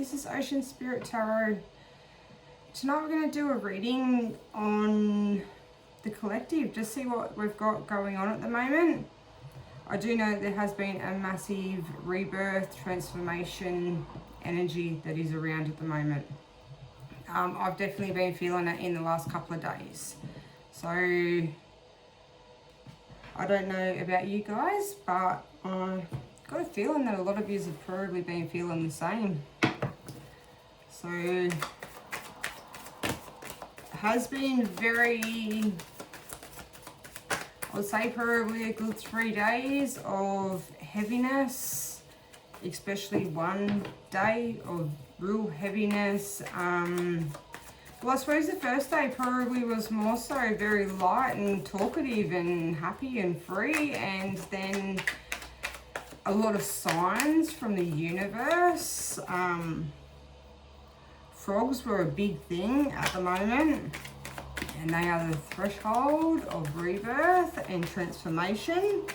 This is Ocean Spirit Tarot. Tonight we're going to do a reading on the collective, just see what we've got going on at the moment. I do know there has been a massive rebirth, transformation energy that is around at the moment. I've definitely been feeling it in the last couple of days. So, I don't know about you guys, but I've got a feeling that a lot of you have probably been feeling the same. So, it has been very, I would say probably a good 3 days of heaviness, especially one day of real heaviness. Well, I suppose the first day probably was more so very light and talkative and happy and free, and then a lot of signs from the universe. Frogs were a big thing at the moment, and they are the threshold of rebirth and transformation.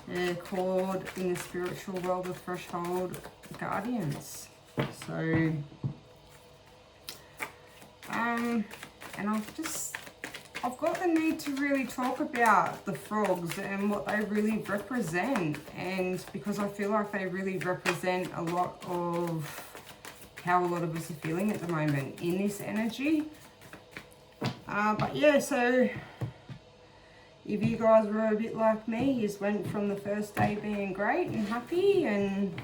They're called in the spiritual world the threshold guardians. So, and I've got the need to really talk about the frogs and what they really represent, and because I feel like they really represent a lot of how a lot of us are feeling at the moment in this energy. But yeah, so if you guys were a bit like me, you just went from the first day being great and happy and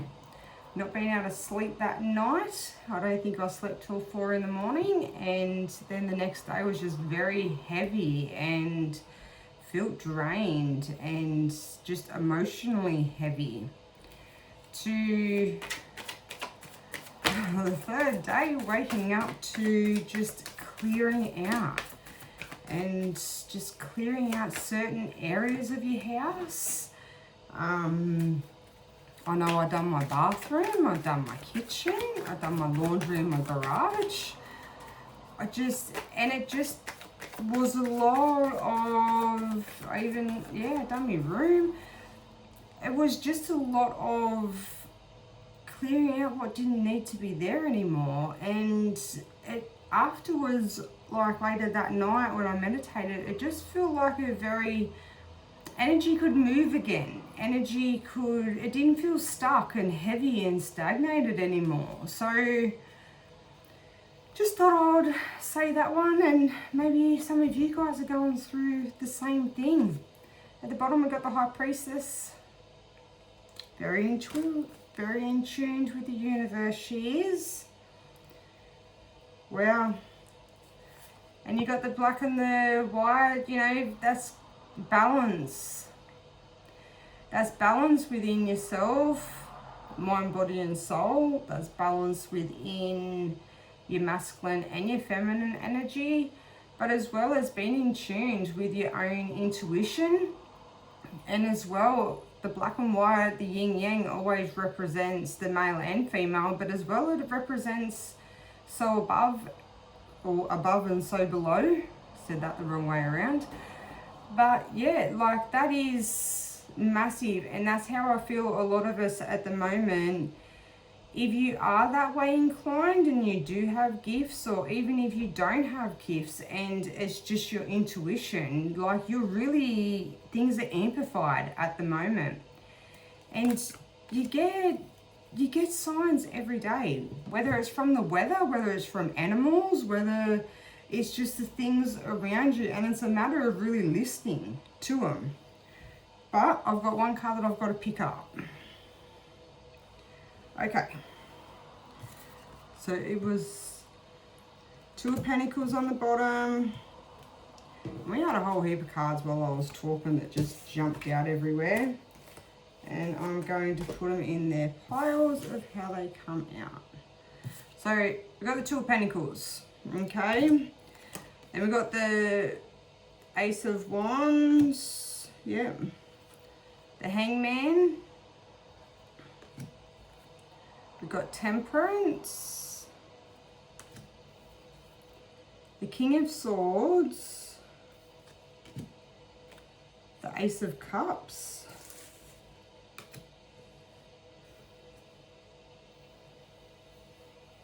not being able to sleep that night. I don't think I slept till 4 in the morning, and then the next day was just very heavy and felt drained and just emotionally heavy. To the third day, waking up to just clearing out and just clearing out certain areas of your house. I know I've done my bathroom, I've done my kitchen, I've done my laundry in my garage. It just was a lot of, I've done my room. It was just a lot of clearing out what didn't need to be there anymore. And it afterwards, like later that night when I meditated, it just felt like a very, energy could move again. It didn't feel stuck and heavy and stagnated anymore. So, just thought I would say that one, and maybe some of you guys are going through the same thing. At the bottom we got the High Priestess. Very in tune with the universe she is. Wow. And you got the black and the white, that's balance. That's balance within yourself, mind, body and soul. That's balance within your masculine and your feminine energy, but as well as being in tune with your own intuition. And as well, the black and white, the yin yang, always represents the male and female, but as well it represents so above, or above and so below. Said that the wrong way around. But yeah, like that is massive, and that's how I feel a lot of us at the moment. If you are that way inclined and you do have gifts, or even if you don't have gifts and it's just your intuition, like things are amplified at the moment, and you get signs every day, whether it's from the weather, whether it's from animals, whether it's just the things around you, and it's a matter of really listening to them. But I've got one card that I've got to pick up. Okay. So it was 2 of Pentacles on the bottom. We had a whole heap of cards while I was talking that just jumped out everywhere. And I'm going to put them in their piles of how they come out. So we've got the 2 of Pentacles. Okay. Then we've got the Ace of Wands. Yep. The Hangman. We've got Temperance. The King of Swords. The Ace of Cups.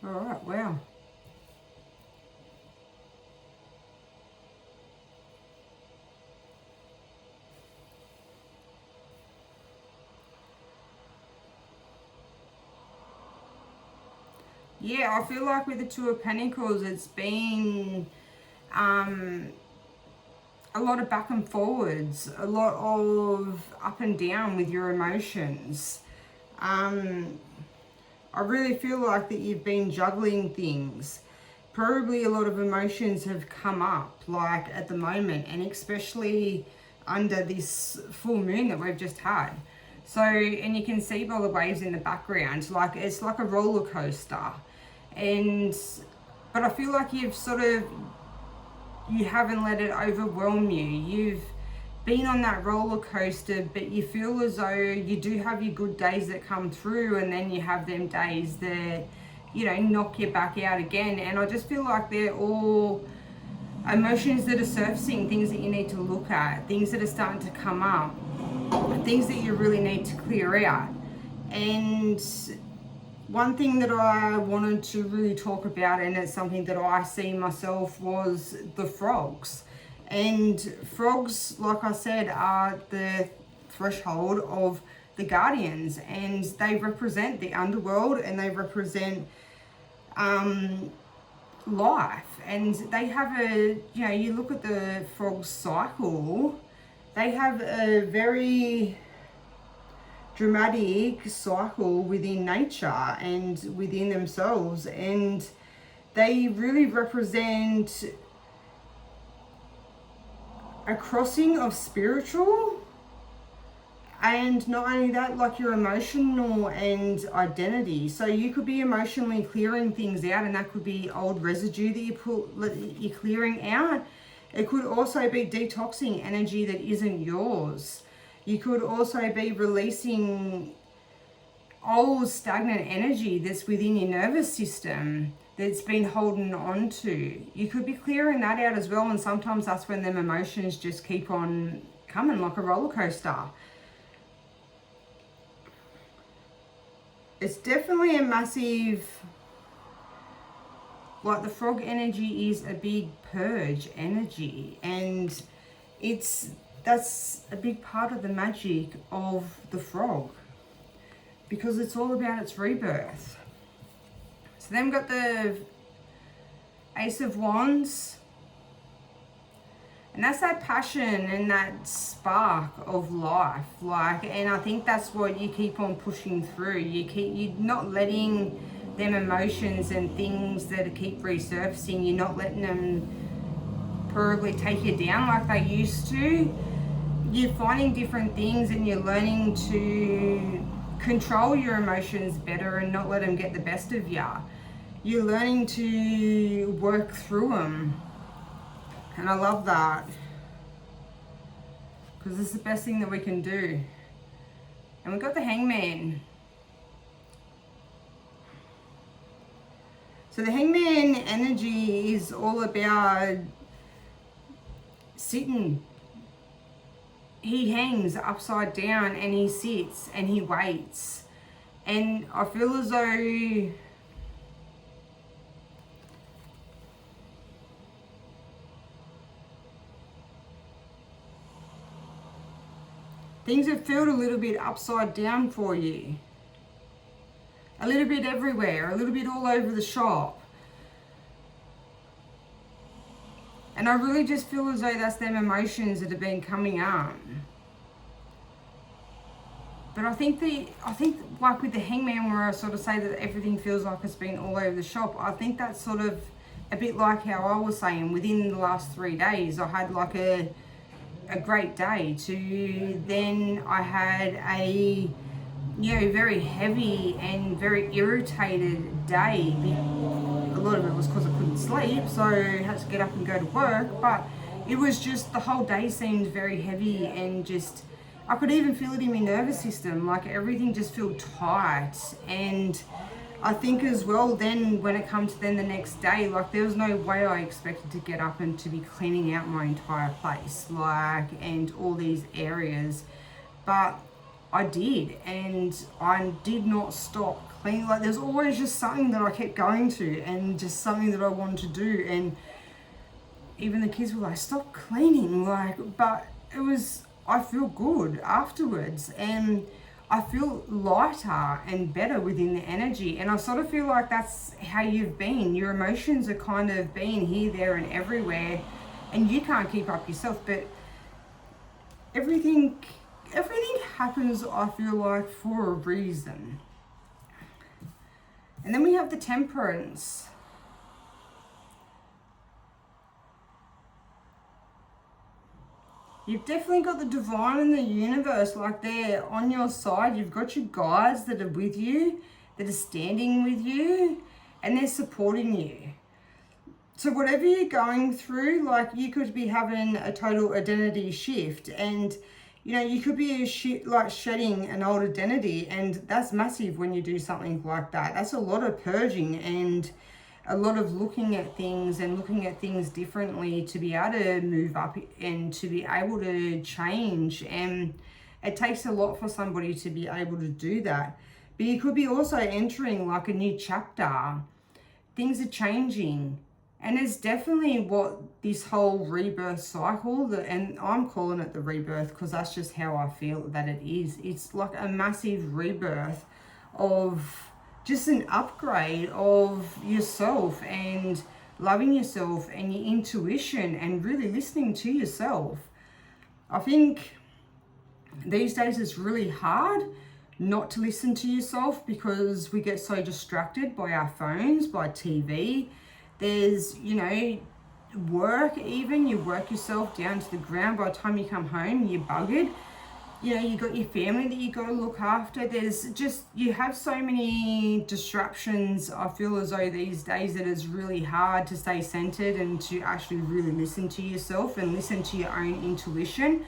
All right, wow. Yeah, I feel like with the Two of Pentacles, it's been a lot of back and forwards, a lot of up and down with your emotions. I really feel like that you've been juggling things. Probably a lot of emotions have come up, like at the moment, and especially under this full moon that we've just had. So, and you can see by the waves in the background, like it's like a roller coaster. But I feel like you've you haven't let it overwhelm you. You've been on that roller coaster, but you feel as though you do have your good days that come through, and then you have them days that, you know, knock you back out again. And I just feel like they're all emotions that are surfacing, things that you need to look at, things that are starting to come up, things that you really need to clear out. And one thing that I wanted to really talk about, and it's something that I see myself, was the frogs. And frogs, like I said, are the threshold of the guardians, and they represent the underworld, and they represent life. And they have a, you know, you look at the frog cycle, they have a very dramatic cycle within nature and within themselves, and they really represent a crossing of spiritual, and not only that, like your emotional and identity. So you could be emotionally clearing things out, and that could be old residue that you're clearing out. It could also be detoxing energy that isn't yours. You could also be releasing old stagnant energy that's within your nervous system that's been holding on to. You could be clearing that out as well, and sometimes that's when them emotions just keep on coming like a roller coaster. It's definitely a massive, like the frog energy is a big purge energy, and that's a big part of the magic of the frog, because it's all about its rebirth. So then we've got the Ace of Wands, and that's that passion and that spark of life, like, and I think that's what you keep on pushing through. You're not letting them emotions and things that keep resurfacing, you're not letting them probably take you down like they used to. You're finding different things, and you're learning to control your emotions better and not let them get the best of you. You're learning to work through them, and I love that, because it's the best thing that we can do. And we've got the Hangman. So the Hangman energy is all about sitting. He hangs upside down, and he sits and he waits. And I feel as though things have felt a little bit upside down for you. A little bit everywhere, a little bit all over the shop. And I really just feel as though that's them emotions that have been coming up. But I think like with the Hangman, where I sort of say that everything feels like it's been all over the shop, I think that's sort of a bit like how I was saying, within the last 3 days, I had like a great day, to then I had a, you know, very heavy and very irritated day. A lot of it was because I couldn't sleep, so I had to get up and go to work, but it was just, the whole day seemed very heavy, and just, I could even feel it in my nervous system, like everything just felt tight. And I think as well, then when it comes to then the next day, like there was no way I expected to get up and to be cleaning out my entire place, like, and all these areas, but I did, and I did not stop clean. Like there's always just something that I kept going to, and just something that I wanted to do. And even the kids were like, stop cleaning, like, but it was, I feel good afterwards, and I feel lighter and better within the energy. And I sort of feel like that's how you've been. Your emotions are kind of being here, there and everywhere, and you can't keep up yourself, but everything happens, I feel like, for a reason. And then we have the Temperance. You've definitely got the divine in the universe, like they're on your side. You've got your guides that are with you, that are standing with you, and they're supporting you. So whatever you're going through, like you could be having a total identity shift, and you know, you could be shedding an old identity, and that's massive when you do something like that. That's a lot of purging and a lot of looking at things and looking at things differently to be able to move up and to be able to change. And it takes a lot for somebody to be able to do that. But you could be also entering like a new chapter. Things are changing. And it's definitely what this whole rebirth cycle, and I'm calling it the rebirth because that's just how I feel that it is. It's like a massive rebirth of just an upgrade of yourself and loving yourself and your intuition and really listening to yourself. I think these days it's really hard not to listen to yourself because we get so distracted by our phones, by TV. There's, you know, work even. You work yourself down to the ground. By the time you come home, you're buggered. You know, you got your family that you got to look after. There's just, you have so many disruptions. I feel as though these days that it's really hard to stay centered and to actually really listen to yourself and listen to your own intuition.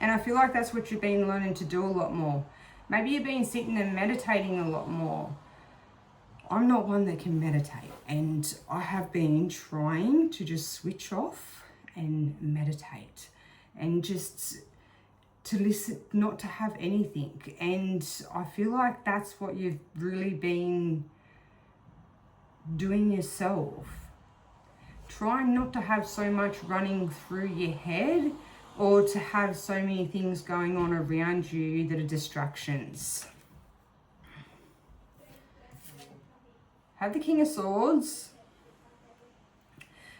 And I feel like that's what you've been learning to do a lot more. Maybe you've been sitting and meditating a lot more. I'm not one that can meditate, and I have been trying to just switch off and meditate and just to listen, not to have anything. And I feel like that's what you've really been doing yourself. Trying not to have so much running through your head or to have so many things going on around you that are distractions. Have the King of Swords.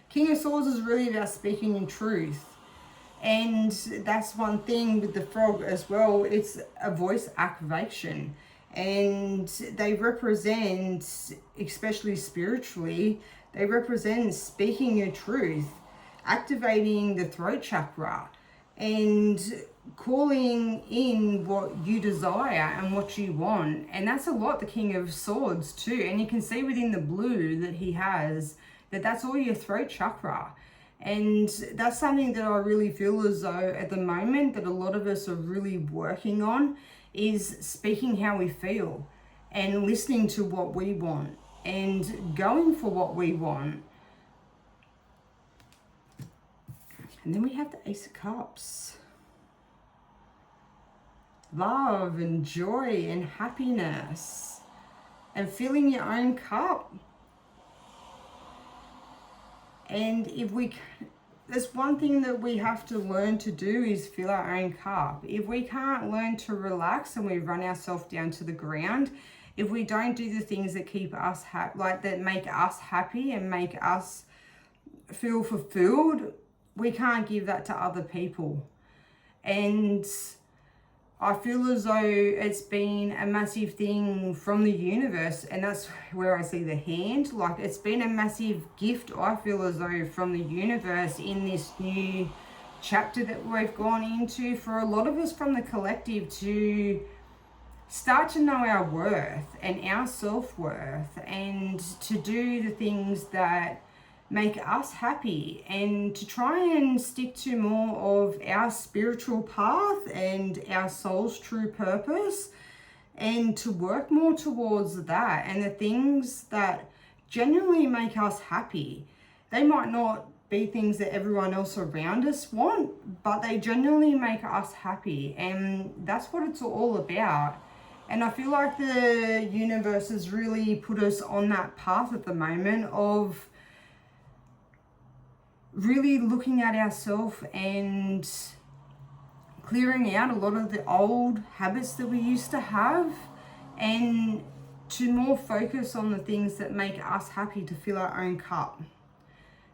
King of Swords is really about speaking in truth. And that's one thing with the frog as well. It's a voice activation. And they represent, especially spiritually, they represent speaking your truth, activating the throat chakra, and calling in what you desire and what you want. And that's a lot the King of Swords too. And you can see within the blue that he has, that that's all your throat chakra. And that's something that I really feel as though at the moment that a lot of us are really working on, is speaking how we feel and listening to what we want and going for what we want. And then we have the Ace of Cups. Love and joy and happiness and filling your own cup. And if we, there's one thing that we have to learn to do is fill our own cup. If we can't learn to relax and we run ourselves down to the ground, if we don't do the things that keep us happy, like that make us happy and make us feel fulfilled, we can't give that to other people. And I feel as though it's been a massive thing from the universe, and that's where I see the hand. Like, it's been a massive gift, I feel as though, from the universe in this new chapter that we've gone into for a lot of us from the collective to start to know our worth and our self-worth and to do the things that make us happy and to try and stick to more of our spiritual path and our soul's true purpose and to work more towards that and the things that genuinely make us happy. They might not be things that everyone else around us want, but they genuinely make us happy, and that's what it's all about. And I feel like the universe has really put us on that path at the moment of really looking at ourselves and clearing out a lot of the old habits that we used to have, and to more focus on the things that make us happy, to fill our own cup.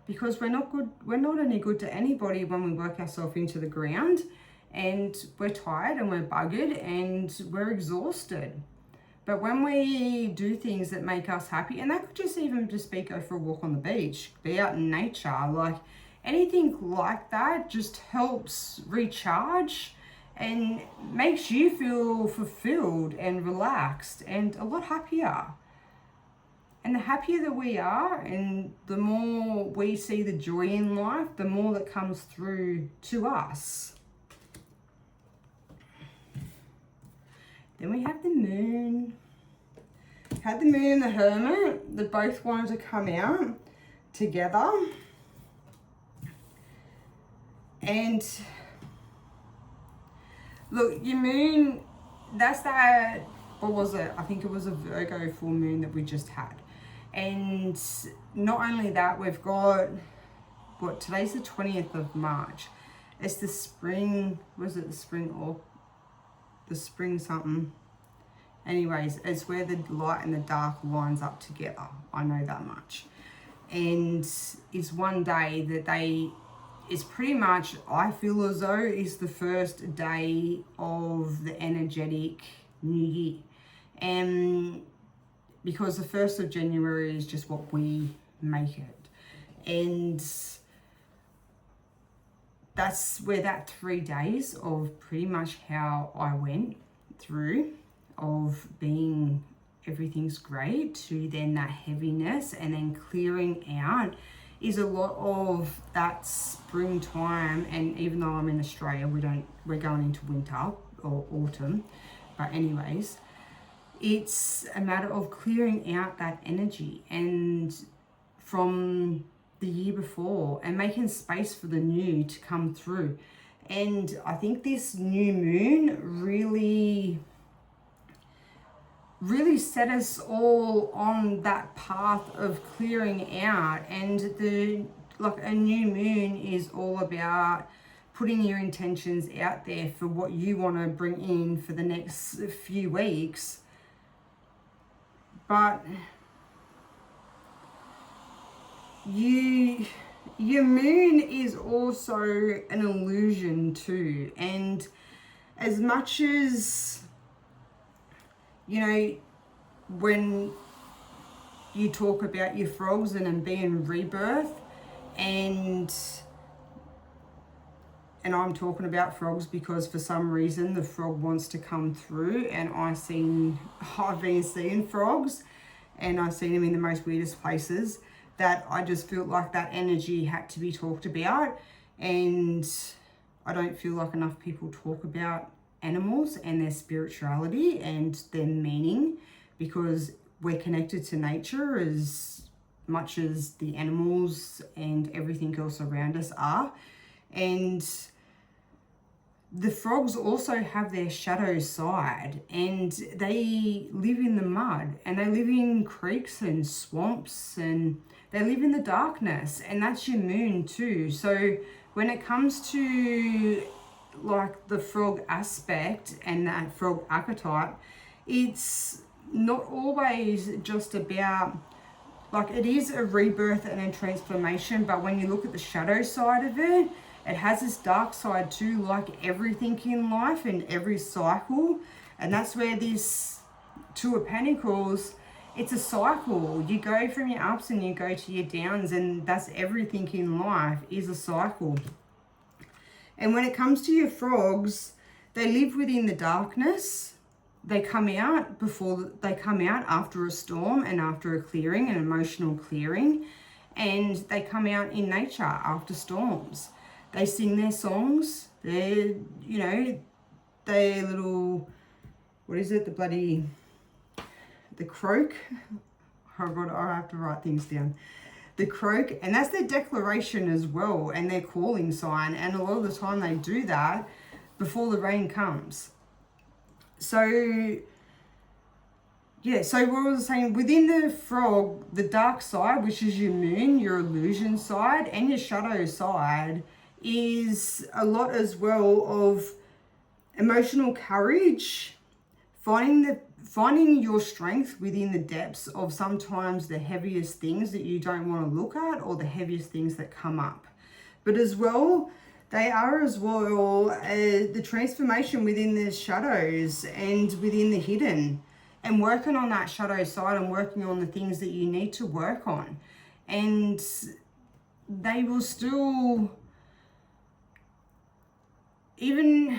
Because we're not any good to anybody when we work ourselves into the ground and we're tired and we're buggered and we're exhausted. But when we do things that make us happy, and that could just even just be go for a walk on the beach, be out in nature, like anything like that just helps recharge and makes you feel fulfilled and relaxed and a lot happier. And the happier that we are, and the more we see the joy in life, the more that comes through to us. Then we have the moon. Had the moon and the hermit. They both wanted to come out together. And look, your moon, that's that, what was it? I think it was a Virgo full moon that we just had. And not only that, we've got, what, today's the 20th of March. It's the spring, was it the spring or the spring something? Anyways, it's where the light and the dark lines up together. I know that much. And it's one day that it's pretty much, I feel as though, is the first day of the energetic new year. And because the 1st of January is just what we make it. And that's where that 3 days of pretty much how I went through, of being everything's great, to then that heaviness and then clearing out, is a lot of that springtime. And even though I'm in Australia, we're going into winter or autumn, but anyways, it's a matter of clearing out that energy and from the year before, and making space for the new to come through. And I think this new moon really set us all on that path of clearing out. And a new moon is all about putting your intentions out there for what you want to bring in for the next few weeks. But your moon is also an illusion too. And as much as, you know, when you talk about your frogs and being rebirth, and I'm talking about frogs because for some reason the frog wants to come through, and I've been seeing frogs, and I've seen them in the most weirdest places, that I just felt like that energy had to be talked about. And I don't feel like enough people talk about animals and their spirituality and their meaning, because we're connected to nature as much as the animals and everything else around us are. And the frogs also have their shadow side, and they live in the mud, and they live in creeks and swamps, and they live in the darkness, and that's your moon too. So when it comes to like the frog aspect and that frog archetype, it's not always just about, like, it is a rebirth and a transformation, but when you look at the shadow side of it, it has this dark side too, like everything in life and every cycle. And that's where this Two of Pentacles, it's a cycle. You go from your ups and you go to your downs, and that's everything in life is a cycle. And when it comes to your frogs, they live within the darkness. They come out after a storm and after a clearing, an emotional clearing, and they come out in nature after storms. They sing their songs. They're, you know, their little, what is it? The croak. I have to write things down. The croak, and that's their declaration as well, and their calling sign. And a lot of the time they do that before the rain comes. So yeah, so what I was saying, within the frog, the dark side, which is your moon, your illusion side, and your shadow side, is a lot as well of emotional courage, finding your strength within the depths of sometimes the heaviest things that you don't want to look at, or the heaviest things that come up. But as well, they are as well the transformation within the shadows and within the hidden, and working on that shadow side and working on the things that you need to work on. And they will still, even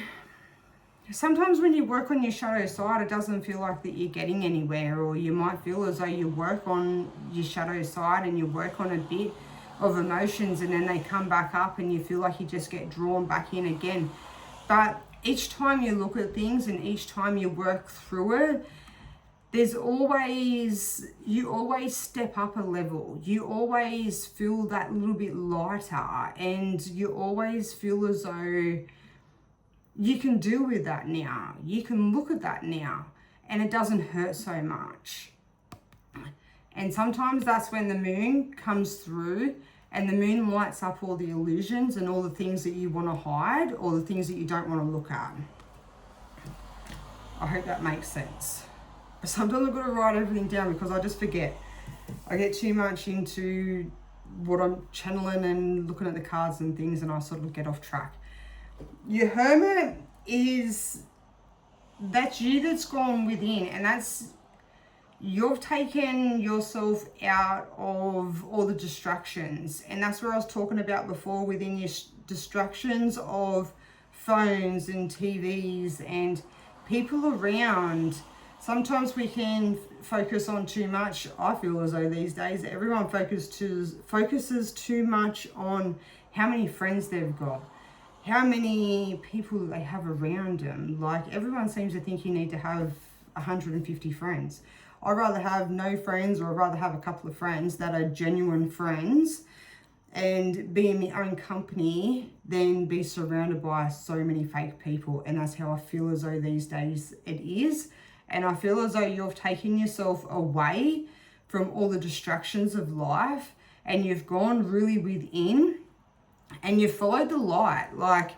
sometimes when you work on your shadow side, it doesn't feel like that you're getting anywhere, or you might feel as though you work on your shadow side and you work on a bit of emotions, and then they come back up and you feel like you just get drawn back in again. But each time you look at things and each time you work through it, you always step up a level. You always feel that little bit lighter, and you always feel as though you can deal with that now. You can look at that now, and it doesn't hurt so much. And sometimes that's when the moon comes through, and the moon lights up all the illusions and all the things that you want to hide, or the things that you don't want to look at. I hope that makes sense. Sometimes I've got to write everything down because I just forget. I get too much into what I'm channeling and looking at the cards and things, and I sort of get off track. Your Hermit that's you that's gone within, and that's, you've taken yourself out of all the distractions. And that's where I was talking about before, within your distractions of phones and TVs and people around. Sometimes we can focus on too much. I feel as though these days everyone focuses too much on how many friends they've got, how many people they have around them. Like, everyone seems to think you need to have 150 friends. I'd rather have no friends, or I'd rather have a couple of friends that are genuine friends and be in my own company than be surrounded by so many fake people. And that's how I feel as though these days it is. And I feel as though you've taken yourself away from all the distractions of life, and you've gone really within, and you followed the light. Like,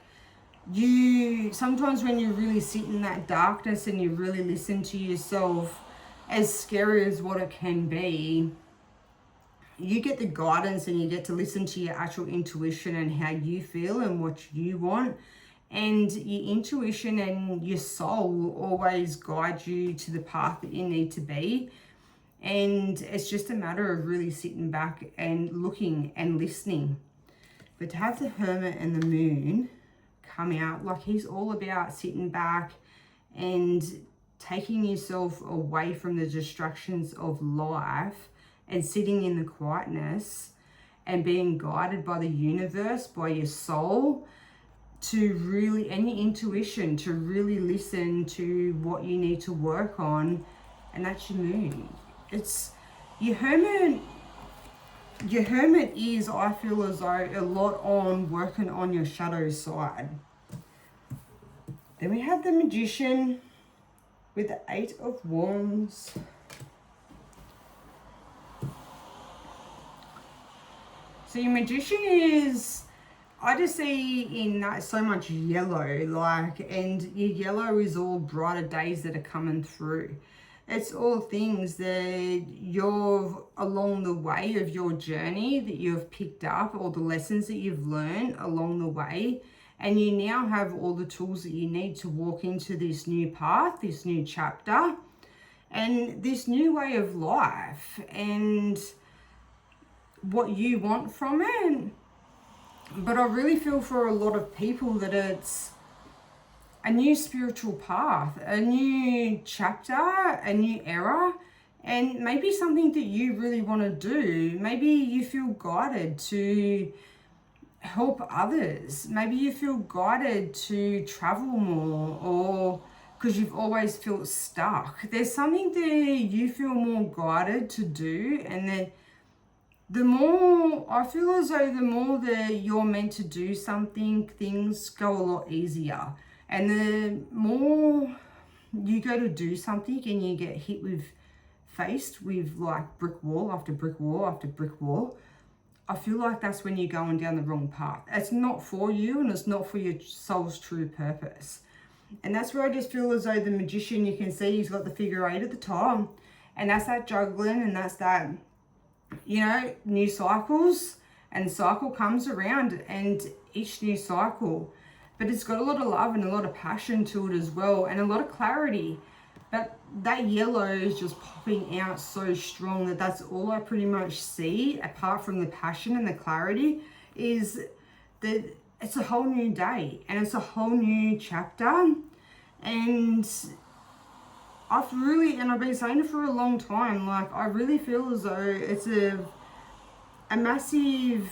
sometimes when you really sit in that darkness and you really listen to yourself, as scary as what it can be, you get the guidance and you get to listen to your actual intuition and how you feel and what you want. And your intuition and your soul will always guide you to the path that you need to be. And it's just a matter of really sitting back and looking and listening. But to have the Hermit and the Moon come out, like, he's all about sitting back and taking yourself away from the distractions of life and sitting in the quietness and being guided by the universe, by your soul, to really, and your intuition, to really listen to what you need to work on. And that's your Moon. It's your Hermit. Your Hermit is, I feel as though, a lot on working on your shadow side. Then we have the Magician with the 8 of Wands. So your Magician is, I just see in that so much yellow, like, and your yellow is all brighter days that are coming through. It's all things that you've, along the way of your journey, that you've picked up, all the lessons that you've learned along the way. And you now have all the tools that you need to walk into this new path, this new chapter, and this new way of life, and what you want from it. But I really feel for a lot of people that it's a new spiritual path, a new chapter, a new era, and maybe something that you really want to do. Maybe you feel guided to help others. Maybe you feel guided to travel more, or because you've always felt stuck. There's something that you feel more guided to do, and that the more, I feel as though the more that you're meant to do something, things go a lot easier. And the more you go to do something and you get hit with faced with like brick wall after brick wall after brick wall, I feel like that's when you're going down the wrong path. It's not for you, and it's not for your soul's true purpose. And that's where I just feel as though the magician, you can see he's got the figure 8 at the top, and that's that juggling, and that's that, you know, new cycles, and cycle comes around, and each new cycle, but it's got a lot of love and a lot of passion to it as well, and a lot of clarity. But that yellow is just popping out so strong that that's all I pretty much see, apart from the passion and the clarity, is that it's a whole new day and it's a whole new chapter. And I've been saying it for a long time, like I really feel as though it's a massive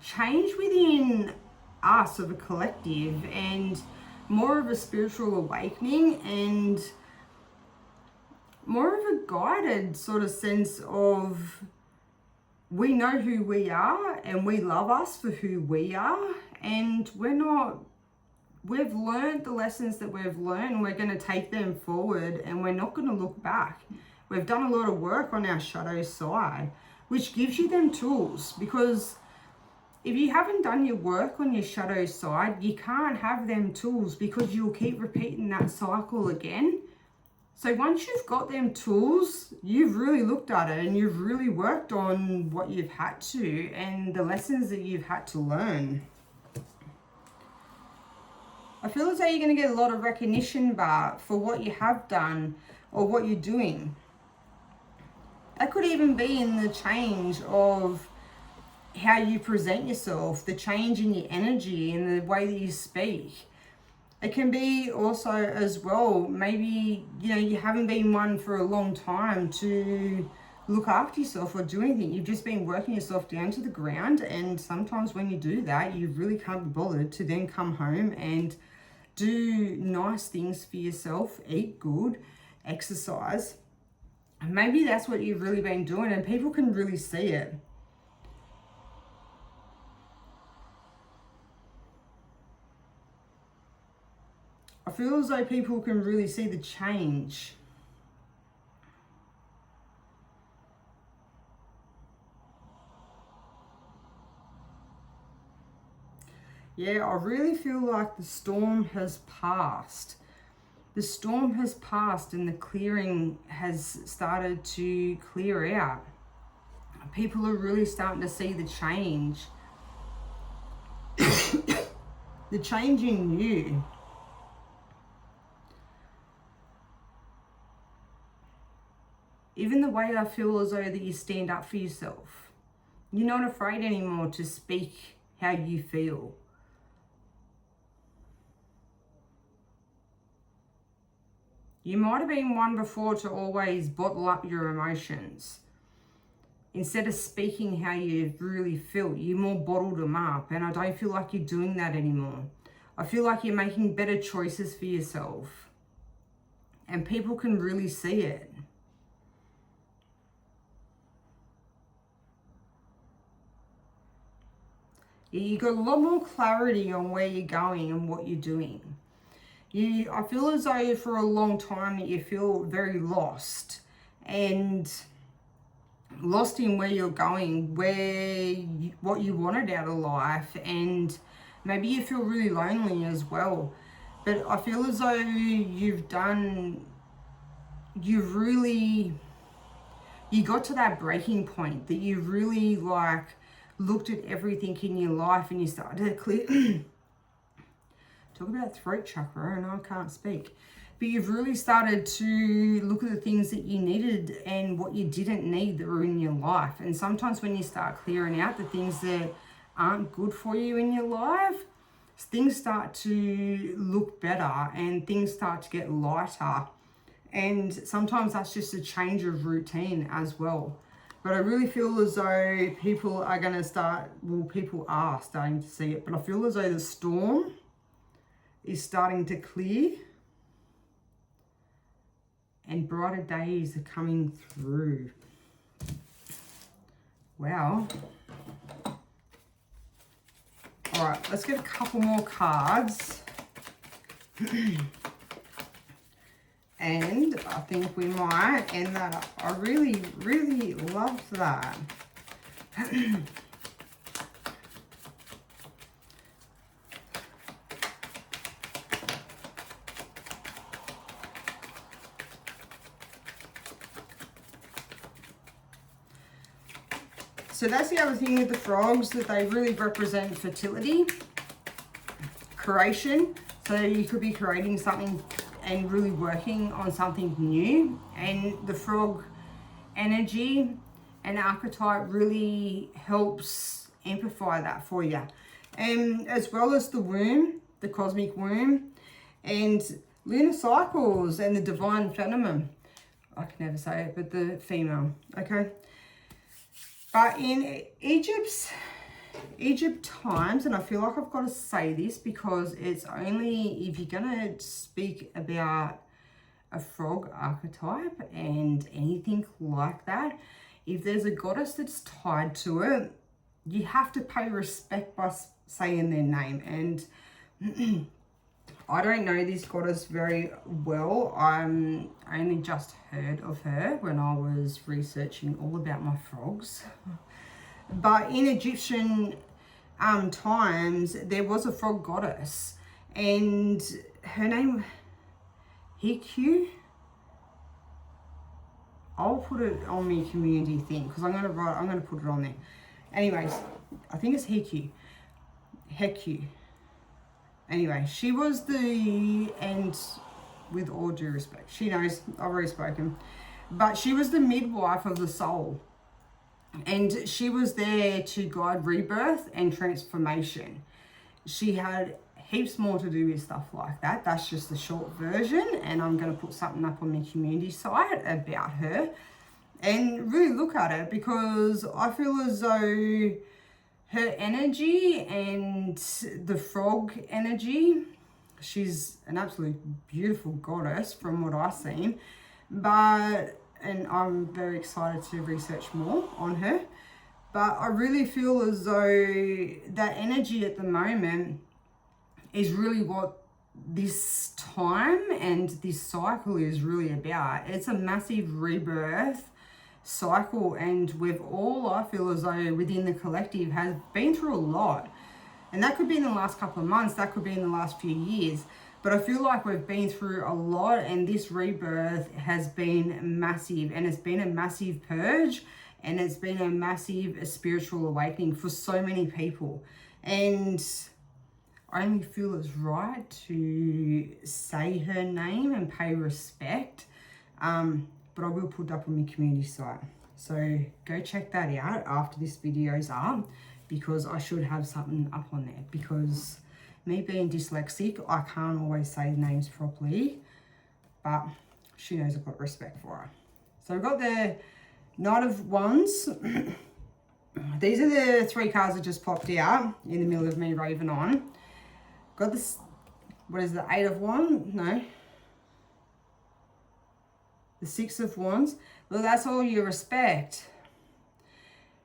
change within us of a collective, and more of a spiritual awakening, and more of a guided sort of sense of we know who we are and we love us for who we are, and we've learned the lessons that we've learned, we're going to take them forward and we're not going to look back. We've done a lot of work on our shadow side, which gives you them tools, because if you haven't done your work on your shadow side, you can't have them tools, because you'll keep repeating that cycle again. So once you've got them tools, you've really looked at it and you've really worked on what you've had to and the lessons that you've had to learn. I feel as though you're going to get a lot of recognition back for what you have done or what you're doing. That could even be in the change of how you present yourself, the change in your energy and the way that you speak. It can be also as well, maybe, you know, you haven't been one for a long time to look after yourself or do anything. You've just been working yourself down to the ground, and sometimes when you do that, you really can't be bothered to then come home and do nice things for yourself, eat good, exercise. And maybe that's what you've really been doing, and people can really see it. I feel as though people can really see the change. Yeah, I really feel like the storm has passed. The storm has passed and the clearing has started to clear out. People are really starting to see the change. The change in you. Even the way I feel as though that you stand up for yourself. You're not afraid anymore to speak how you feel. You might have been one before to always bottle up your emotions. Instead of speaking how you really feel, you more bottled them up, and I don't feel like you're doing that anymore. I feel like you're making better choices for yourself, and people can really see it. You got a lot more clarity on where you're going and what you're doing. I feel as though for a long time that you feel very lost, and lost in where you're going, what you wanted out of life, and maybe you feel really lonely as well. But I feel as though you got to that breaking point that you really like looked at everything in your life and you started to clear. Talk about throat chakra, and I can't speak. But you've really started to look at the things that you needed and what you didn't need that were in your life. And sometimes when you start clearing out the things that aren't good for you in your life, things start to look better and things start to get lighter. And sometimes that's just a change of routine as well. But I really feel as though people are starting to see it. But I feel as though the storm is starting to clear and brighter days are coming through. Wow. All right, let's get a couple more cards. And I think we might end that up. I really, really loved that. So that's the other thing with the frogs, that they really represent fertility, creation. So you could be creating something and really working on something new. And the frog energy and archetype really helps amplify that for you. And as well as the womb, the cosmic womb, and lunar cycles and the divine feminine. I can never say it, but the female, okay? But in Egypt times, and I feel like I've got to say this because it's only if you're going to speak about a frog archetype and anything like that, if there's a goddess that's tied to it, you have to pay respect by saying their name. And I don't know this goddess very well. I only just heard of her when I was researching all about my frogs. But in Egyptian times, there was a frog goddess, and her name, Hiku. I'll put it on my community thing because I'm gonna put it on there. Anyways, I think it's Hiku. Anyway, she was and with all due respect, she knows I've already spoken, but she was the midwife of the soul. And she was there to guide rebirth and transformation. She had heaps more to do with stuff like that. That's just the short version. And I'm going to put something up on my community site about her. And really look at it, because I feel as though her energy and the frog energy, she's an absolute beautiful goddess from what I've seen. And I'm very excited to research more on her. But I really feel as though that energy at the moment is really what this time and this cycle is really about. It's a massive rebirth cycle, and we've all, I feel as though within the collective, has been through a lot. And that could be in the last couple of months, that could be in the last few years. But I feel like we've been through a lot, and this rebirth has been massive, and it's been a massive purge, and it's been a massive spiritual awakening for so many people. And I only feel it's right to say her name and pay respect. But I will put it up on my community site. So go check that out after this video's up, because I should have something up on there, because me being dyslexic, I can't always say names properly, but she knows I've got respect for her. So we've got the Knight of Wands. These are the 3 cards that just popped out in the middle of me raving on. Got this, what is the 8 of Wands? No. The 6 of Wands. Well, that's all your respect.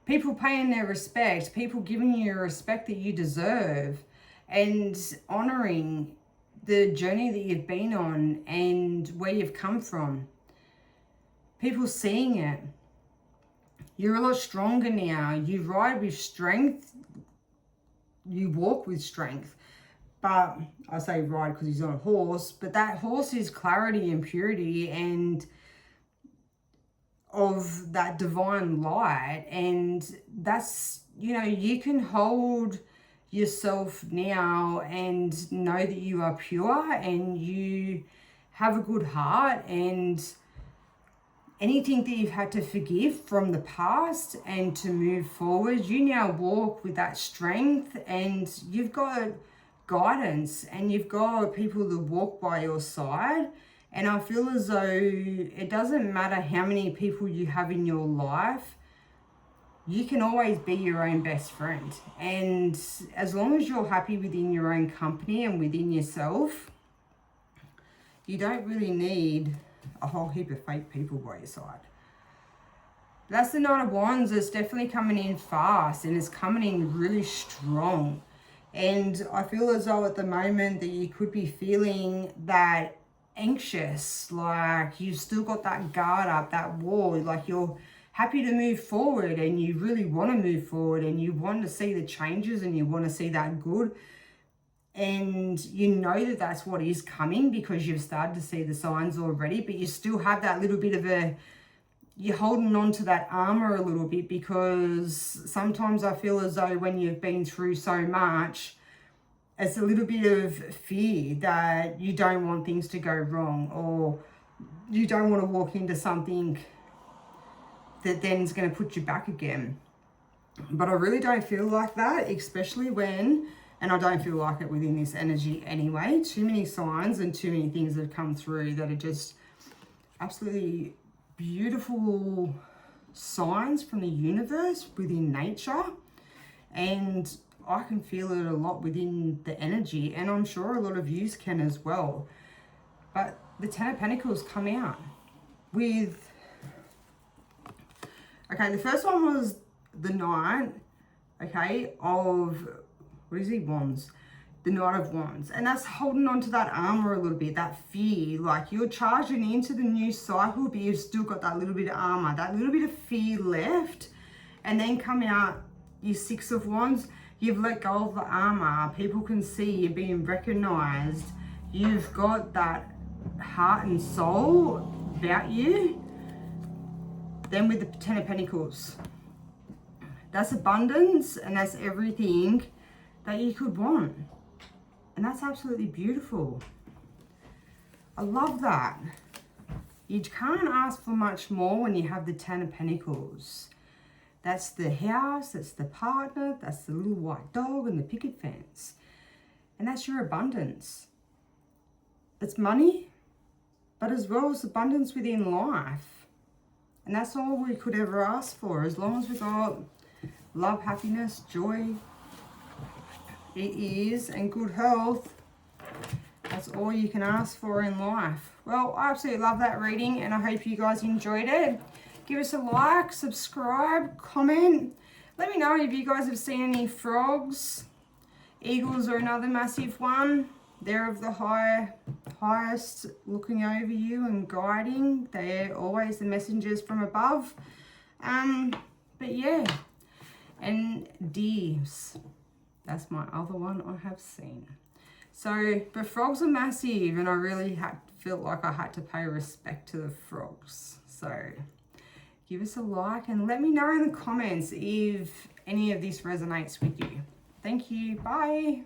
People paying their respect. People giving you the respect that you deserve. And honouring the journey that you've been on and where you've come from. People seeing it. You're a lot stronger now. You ride with strength. You walk with strength. But I say ride because he's on a horse. But that horse is clarity and purity and of that divine light. And that's, you know, you can hold yourself now and know that you are pure and you have a good heart, and anything that you've had to forgive from the past and to move forward, you now walk with that strength, and you've got guidance and you've got people that walk by your side. And I feel as though it doesn't matter how many people you have in your life, you can always be your own best friend. And as long as you're happy within your own company and within yourself, you don't really need a whole heap of fake people by your side. That's the Knight of Wands. It's definitely coming in fast, and it's coming in really strong. And I feel as though at the moment that you could be feeling that anxious, like you've still got that guard up, that wall, like you're happy to move forward and you really want to move forward and you want to see the changes and you want to see that good. And you know that that's what is coming because you've started to see the signs already, but you still have that little bit of you're holding on to that armor a little bit, because sometimes I feel as though when you've been through so much, it's a little bit of fear that you don't want things to go wrong, or you don't want to walk into something that then is going to put you back again. But I really don't feel like that, especially when, and I don't feel like it within this energy anyway, too many signs and too many things have come through that are just absolutely beautiful signs from the universe within nature. And I can feel it a lot within the energy, and I'm sure a lot of yous can as well. But the Ten of Pentacles come out with, okay, the first one was the Knight, okay, of, what is he, Wands? The Knight of Wands. And that's holding on to that armor a little bit, that fear. Like you're charging into the new cycle, but you've still got that little bit of armor, that little bit of fear left. And then come out your Six of Wands. You've let go of the armor. People can see you're being recognized. You've got that heart and soul about you. Then with the Ten of Pentacles, that's abundance, and that's everything that you could want. And that's absolutely beautiful. I love that. You can't ask for much more when you have the Ten of Pentacles. That's the house, that's the partner, that's the little white dog and the picket fence. And that's your abundance. It's money, but as well as abundance within life. And that's all we could ever ask for, as long as we got love, happiness, joy, it is, and good health. That's all you can ask for in life. Well, I absolutely love that reading, and I hope you guys enjoyed it. Give us a like, subscribe, comment. Let me know if you guys have seen any frogs. Eagles are another massive one. They're of the highest, looking over you and guiding. They're always the messengers from above. But yeah, and deers. That's my other one I have seen. So, but frogs are massive, and I really felt like I had to pay respect to the frogs. So, give us a like and let me know in the comments if any of this resonates with you. Thank you. Bye.